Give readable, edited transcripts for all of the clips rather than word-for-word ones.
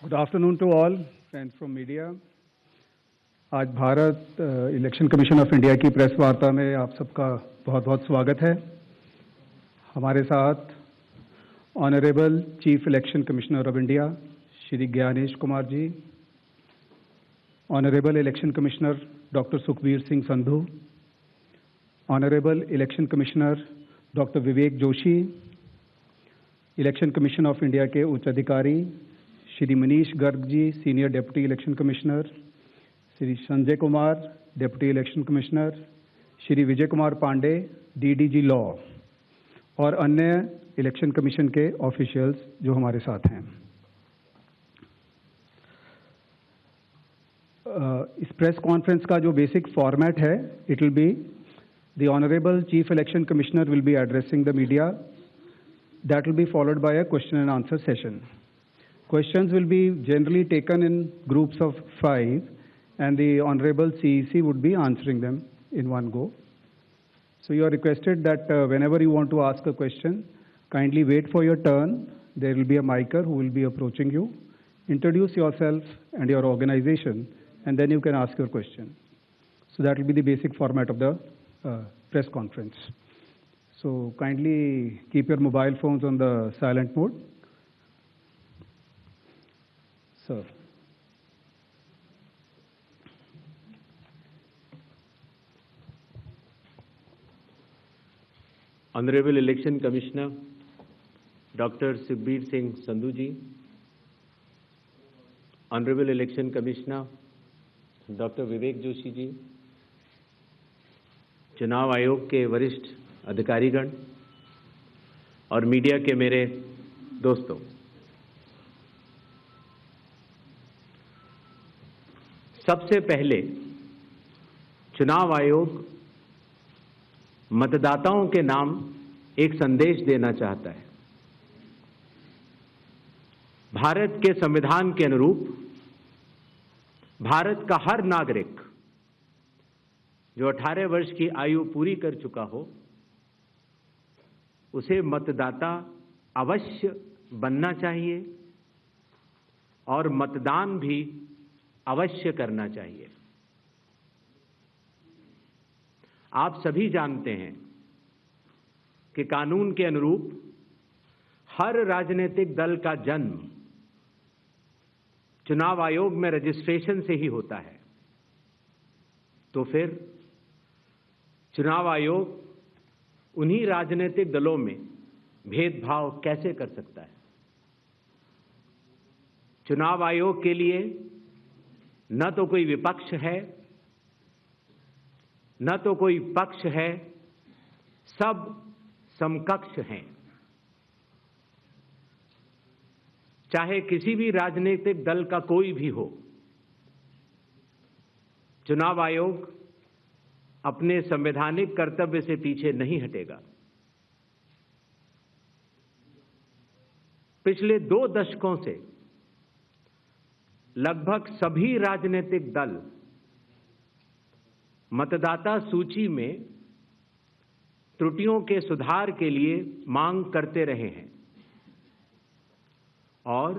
Good afternoon to all friends from media. आज Bharat election commission of India की press वार्ता में आप सबका बहुत बहुत स्वागत है। हमारे साथ honourable chief election commissioner of India Shri Gyanesh Kumar ji, honourable election commissioner doctor Sukhbir Singh Sandhu, honourable election commissioner doctor Vivek Joshi, election commission of India के उच्च अधिकारी Shri Manish Garg ji, senior deputy election commissioner, Shri Sanjay Kumar, deputy election commissioner, Shri Vijay Kumar Pandey, DDG law, और अन्य इलेक्शन कमीशन के ऑफिशियल्स जो हमारे साथ हैं। इस प्रेस कॉन्फ्रेंस का जो बेसिक फॉर्मेट है, it will be the honourable chief election commissioner will be addressing the media. That will be followed by a question and answer session. Questions will be generally taken in groups of 5 and the Honorable CEC would be answering them in one go. So you are requested that whenever you want to ask a question, kindly wait for your turn. There will be a micer who will be approaching you. Introduce yourself and your organization and then you can ask your question. So that will be the basic format of the press conference. So kindly keep your mobile phones on the silent mode. Sir. Honorable Election Commissioner Dr. Sukhbir Singh Sandhu ji, Honorable Election Commissioner Dr. Vivek Joshi ji, चुनाव आयोग के वरिष्ठ अधिकारीगण और media के मेरे दोस्तों, सबसे पहले चुनाव आयोग मतदाताओं के नाम एक संदेश देना चाहता है। भारत के संविधान के अनुरूप भारत का हर नागरिक जो 18 वर्ष की आयु पूरी कर चुका हो, उसे मतदाता अवश्य बनना चाहिए और मतदान भी अवश्य करना चाहिए। आप सभी जानते हैं कि कानून के अनुरूप हर राजनीतिक दल का जन्म चुनाव आयोग में रजिस्ट्रेशन से ही होता है। तो फिर चुनाव आयोग उन्हीं राजनीतिक दलों में भेदभाव कैसे कर सकता है? चुनाव आयोग के लिए न तो कोई विपक्ष है, न तो कोई पक्ष है, सब समकक्ष हैं। चाहे किसी भी राजनीतिक दल का कोई भी हो, चुनाव आयोग अपने संवैधानिक कर्तव्य से पीछे नहीं हटेगा। पिछले 2 दशकों से लगभग सभी राजनीतिक दल मतदाता सूची में त्रुटियों के सुधार के लिए मांग करते रहे हैं और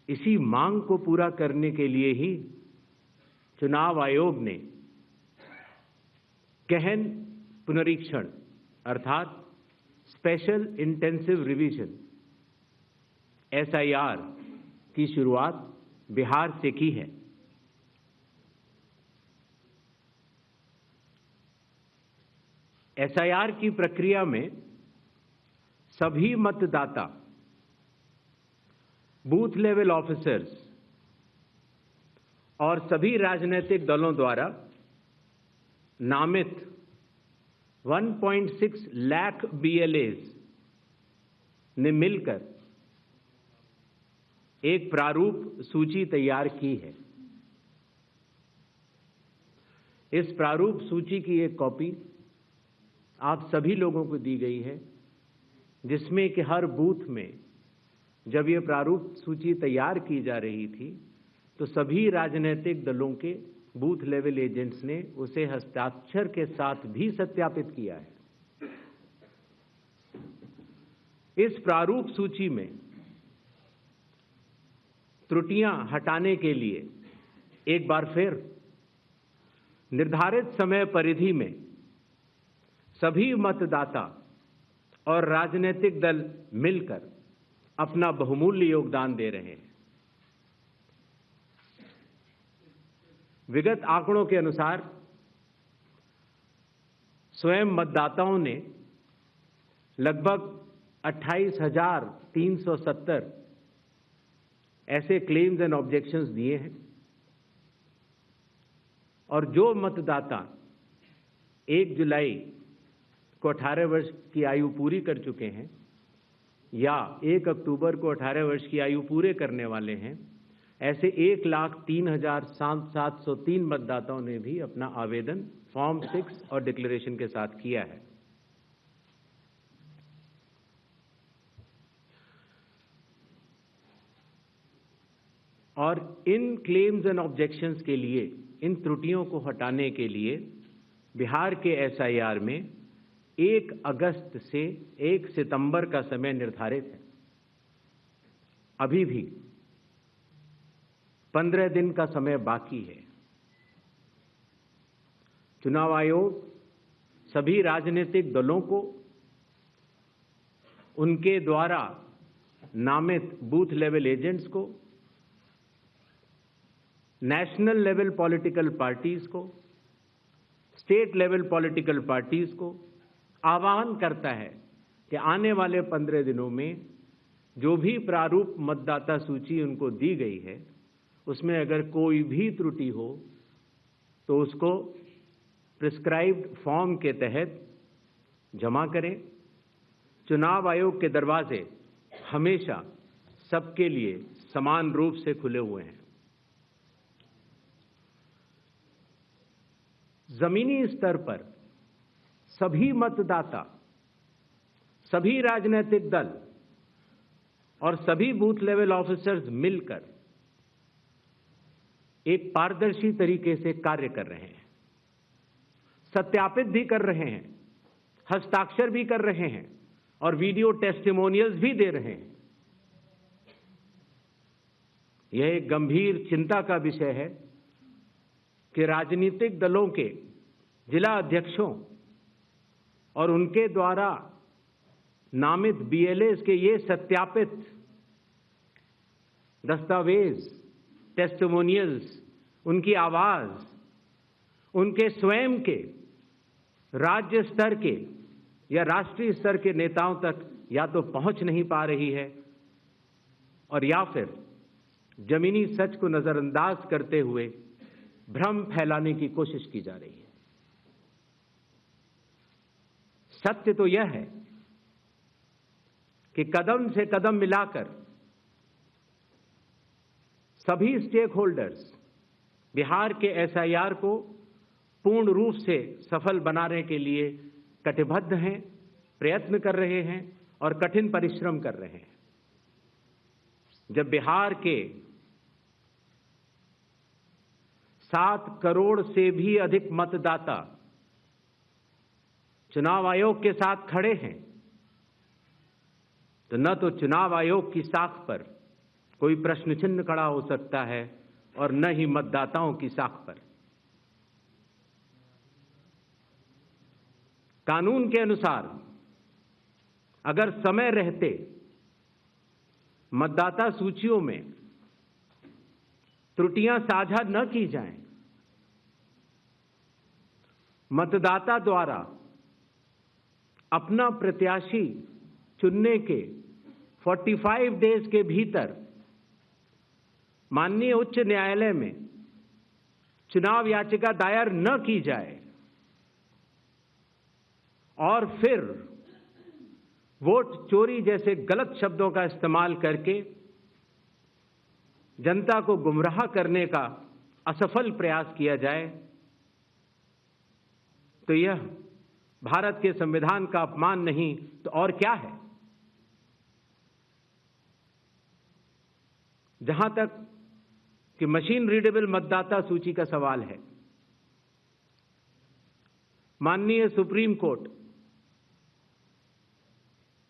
इसी मांग को पूरा करने के लिए ही चुनाव आयोग ने गहन पुनरीक्षण अर्थात स्पेशल इंटेंसिव रिवीजन SIR की शुरुआत बिहार से की है। SIR की प्रक्रिया में सभी मतदाता बूथ लेवल ऑफिसर्स और सभी राजनीतिक दलों द्वारा नामित 1.6 लाख BLAs ने मिलकर एक प्रारूप सूची तैयार की है। इस प्रारूप सूची की एक कॉपी आप सभी लोगों को दी गई है, जिसमें कि हर बूथ में जब ये प्रारूप सूची तैयार की जा रही थी तो सभी राजनीतिक दलों के बूथ लेवल एजेंट्स ने उसे हस्ताक्षर के साथ भी सत्यापित किया है। इस प्रारूप सूची में त्रुटियां हटाने के लिए एक बार फिर निर्धारित समय परिधि में सभी मतदाता और राजनीतिक दल मिलकर अपना बहुमूल्य योगदान दे रहे हैं। विगत आंकड़ों के अनुसार स्वयं मतदाताओं ने लगभग 28,370 ऐसे क्लेम्स एंड ऑब्जेक्शंस दिए हैं और जो मतदाता 1 जुलाई को 18 वर्ष की आयु पूरी कर चुके हैं या 1 अक्टूबर को 18 वर्ष की आयु पूरे करने वाले हैं, ऐसे 1,03,703 मतदाताओं ने भी अपना आवेदन फॉर्म 6 और डिक्लेरेशन के साथ किया है। और इन क्लेम्स एंड ऑब्जेक्शंस के लिए, इन त्रुटियों को हटाने के लिए बिहार के एसआईआर में 1 अगस्त से 1 सितंबर का समय निर्धारित है। अभी भी 15 दिन का समय बाकी है। चुनाव आयोग सभी राजनीतिक दलों को उनके द्वारा नामित बूथ लेवल एजेंट्स को, नेशनल लेवल पॉलिटिकल पार्टीज को, स्टेट लेवल पॉलिटिकल पार्टीज को आह्वान करता है कि आने वाले 15 दिनों में जो भी प्रारूप मतदाता सूची उनको दी गई है उसमें अगर कोई भी त्रुटि हो तो उसको प्रिस्क्राइब्ड फॉर्म के तहत जमा करें। चुनाव आयोग के दरवाजे हमेशा सबके लिए समान रूप से खुले हुए हैं। जमीनी स्तर पर सभी मतदाता, सभी राजनीतिक दल और सभी बूथ लेवल ऑफिसर्स मिलकर एक पारदर्शी तरीके से कार्य कर रहे हैं, सत्यापित भी कर रहे हैं, हस्ताक्षर भी कर रहे हैं और वीडियो टेस्टिमोनियल्स भी दे रहे हैं। यह एक गंभीर चिंता का विषय है कि राजनीतिक दलों के जिला अध्यक्षों और उनके द्वारा नामित बीएलएस के ये सत्यापित दस्तावेज, टेस्टिमोनियल्स, उनकी आवाज उनके स्वयं के राज्य स्तर के या राष्ट्रीय स्तर के नेताओं तक या तो पहुंच नहीं पा रही है और या फिर जमीनी सच को नजरअंदाज करते हुए भ्रम फैलाने की कोशिश की जा रही है। सत्य तो यह है कि कदम से कदम मिलाकर सभी स्टेक होल्डर्स बिहार के एसआईआर को पूर्ण रूप से सफल बनाने के लिए कटिबद्ध हैं, प्रयत्न कर रहे हैं और कठिन परिश्रम कर रहे हैं। जब बिहार के 7 करोड़ से भी अधिक मतदाता चुनाव आयोग के साथ खड़े हैं तो न तो चुनाव आयोग की साख पर कोई प्रश्न चिन्ह खड़ा हो सकता है और न ही मतदाताओं की साख पर। कानून के अनुसार अगर समय रहते मतदाता सूचियों में त्रुटियां साझा न की जाएं, मतदाता द्वारा अपना प्रत्याशी चुनने के 45 डेज के भीतर माननीय उच्च न्यायालय में चुनाव याचिका दायर न की जाए और फिर वोट चोरी जैसे गलत शब्दों का इस्तेमाल करके जनता को गुमराह करने का असफल प्रयास किया जाए तो यह भारत के संविधान का अपमान नहीं तो और क्या है। जहां तक कि मशीन रीडेबल मतदाता सूची का सवाल है, माननीय सुप्रीम कोर्ट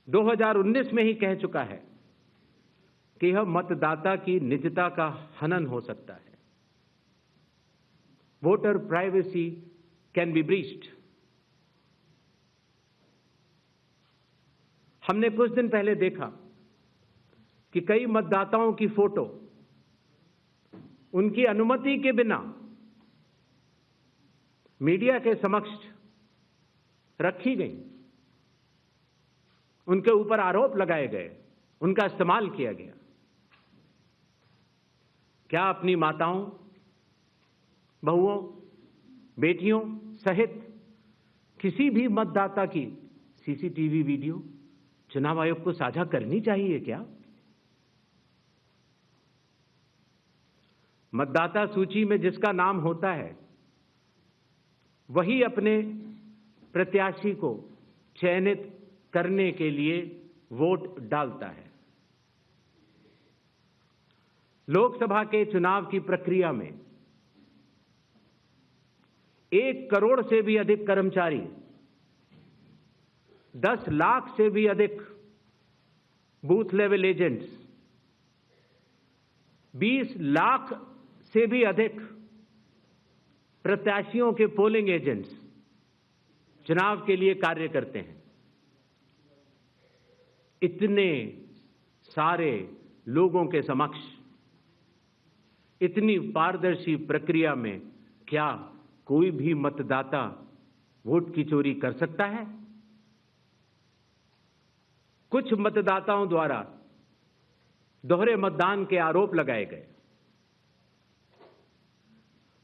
2019 में ही कह चुका है कि यह मतदाता की निजता का हनन हो सकता है। Voter privacy can be breached. हमने कुछ दिन पहले देखा कि कई मतदाताओं की फोटो उनकी अनुमति के बिना मीडिया के समक्ष रखी गई, उनके ऊपर आरोप लगाए गए, उनका इस्तेमाल किया गया। क्या अपनी माताओं, बहुओं, बेटियों सहित किसी भी मतदाता की सीसीटीवी वीडियो चुनाव आयोग को साझा करनी चाहिए क्या? मतदाता सूची में जिसका नाम होता है वही अपने प्रत्याशी को चयनित करने के लिए वोट डालता है। लोकसभा के चुनाव की प्रक्रिया में 1 करोड़ से भी अधिक कर्मचारी, 10 लाख से भी अधिक बूथ लेवल एजेंट्स, 20 लाख से भी अधिक प्रत्याशियों के पोलिंग एजेंट्स चुनाव के लिए कार्य करते हैं। इतने सारे लोगों के समक्ष इतनी पारदर्शी प्रक्रिया में क्या कोई भी मतदाता वोट की चोरी कर सकता है? कुछ मतदाताओं द्वारा दोहरे मतदान के आरोप लगाए गए।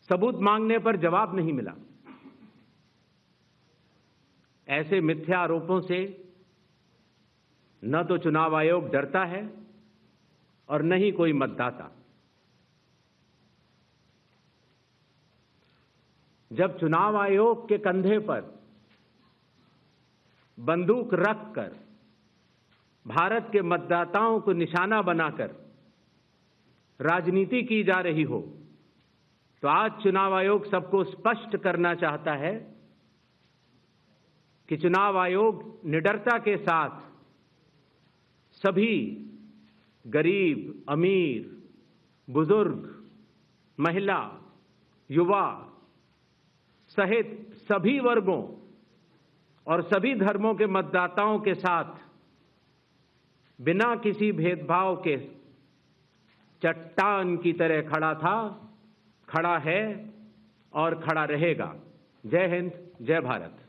सबूत मांगने पर जवाब नहीं मिला। ऐसे मिथ्या आरोपों से न तो चुनाव आयोग डरता है और न ही कोई मतदाता। जब चुनाव आयोग के कंधे पर बंदूक रखकर भारत के मतदाताओं को निशाना बनाकर राजनीति की जा रही हो, तो आज चुनाव आयोग सबको स्पष्ट करना चाहता है कि चुनाव आयोग निडरता के साथ सभी गरीब, अमीर, बुजुर्ग, महिला, युवा सहित सभी वर्गों और सभी धर्मों के मतदाताओं के साथ बिना किसी भेदभाव के चट्टान की तरह खड़ा था, खड़ा है और खड़ा रहेगा। जय हिंद, जय भारत।